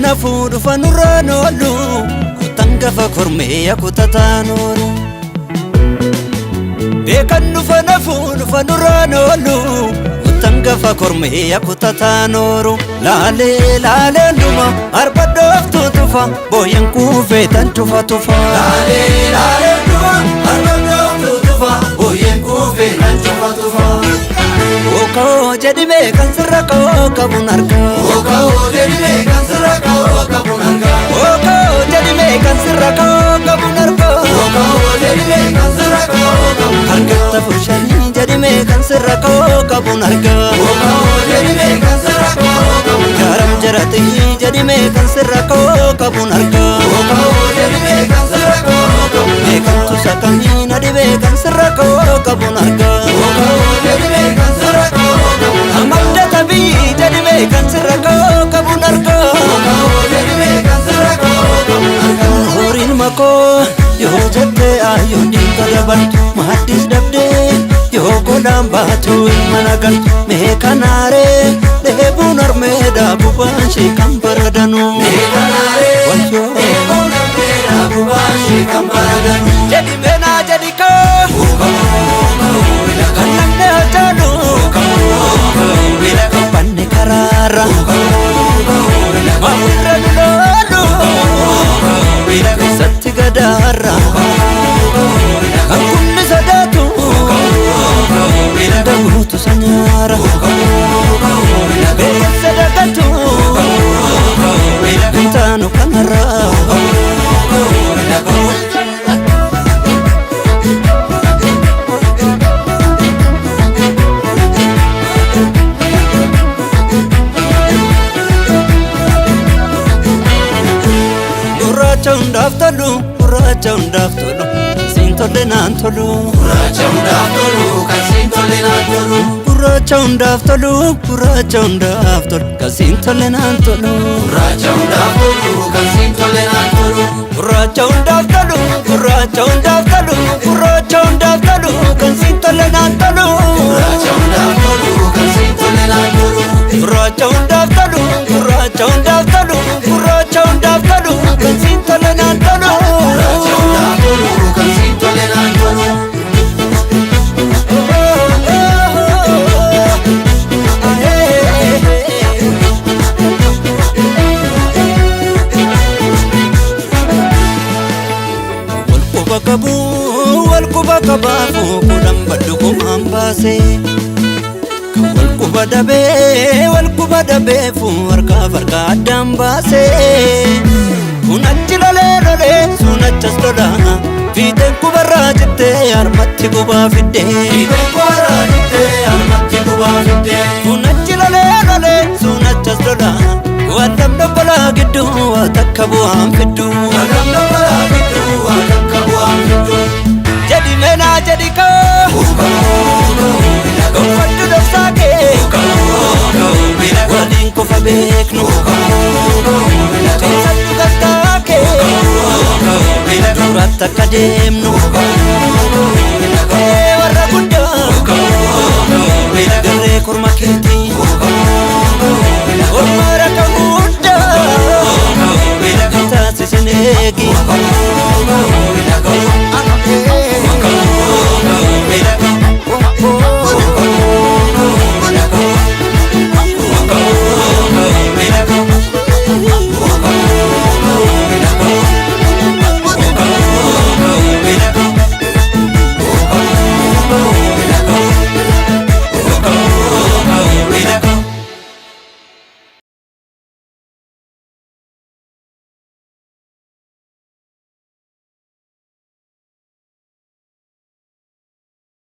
nafuu dhufa nurraan oolu kutan gafa kormee yakutataan oolu beekan dhufa nafuu dhufa nurraan oolu kutan gafa kormee yakutataan oolu laalee laalee dhuma arbadhooftu tufa booyan kuufee tan tufa tufa laalee laalee dhuma arbadhooftu tufa booyan kuufee tan tufa tufa Oko jadi me kan sirra ko kabun arga Oko jadi me kan sirra ko kabun arga Oko jadi me kan sirra ko kabun arga Oko jadi me kan sirra ko kabun arga Harga tafushani jadi me kan sirra ko kabun arga Oko jadi me kan sirra ko kabun arga Garam jarati jadi me kan sirra ko kabun arga Oko jadi me kan sirra ko kabun arga Me kan tusakani nadi me kan sirra ko kabun arga Oko jadi me kan sirra ko Amanda tabi jadi me kan sirra ko kabun arga jadi me kan sirra ko kabun arga Horin mako yo jette ayo dingalaban mahadis dabde yo godam batu managan me kanare debun armeda bubanshi kambaradanu me kanare walyo debun armeda bubanshi kambaradanu jadi mena jadi ko kanne hajanu Panne karara Mawira nulolu Satti gadara Kankunni sadatu Dagutu sanyara Beye sadagatu Bintanu kanara Raja undaf tolu, sintole nan tolu. Raja undaf tolu, kan sintole nan tolu. Raja undaf tolu, raja undaf tolu, kan sintole nan tolu. Raja undaf tolu, kan sintole nan tolu. Raja undaf tolu, raja undaf tolu, raja undaf tolu, kan sintole nan tolu. Raja undaf tolu, kan sintole nan tolu. Raja undaf tolu, raja undaf tolu, raja undaf tolu, kan sintole nan tolu. Walquba kabafu kudam baddukum ambase walquba dabe fu warka farka dambase kunatti lole sunachas lola fiten kubarra jitte armatti kuba fidde fiten kubarra jitte armatti kuba fidde kunatti lole sunachas lola wadam dobbala giddu watakkabu am fiddu wadam dobbala giddu watakkabu am fiddu jadi mena jadi ko Kufaddu dafsake Walin kufa beknu Tisattu kastake Durat takka demnu